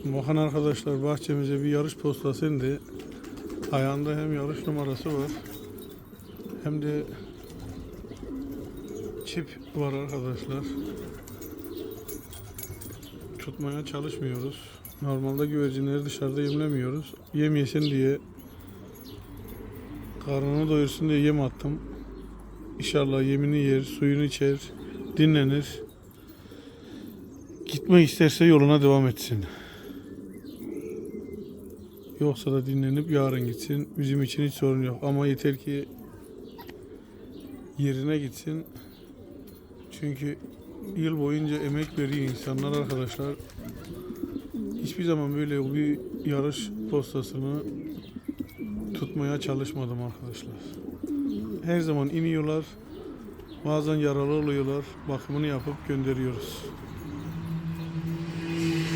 Bakın arkadaşlar, bahçemize bir yarış postası indi. Ayağında hem yarış numarası var hem de çip var arkadaşlar. Tutmaya çalışmıyoruz. Normalde güvercinleri dışarıda yemlemiyoruz. Yem yesin diye, karnını doyursun diye yem attım. İnşallah yemini yer, suyunu içer, dinlenir. Gitmek isterse yoluna devam etsin. Yoksa da dinlenip yarın gitsin. Bizim için hiç sorun yok. Ama yeter ki yerine gitsin. Çünkü yıl boyunca emek veriyor insanlar arkadaşlar. Hiçbir zaman böyle bir yarış postasını tutmaya çalışmadım arkadaşlar. Her zaman iniyorlar. Bazen yaralı oluyorlar. Bakımını yapıp gönderiyoruz.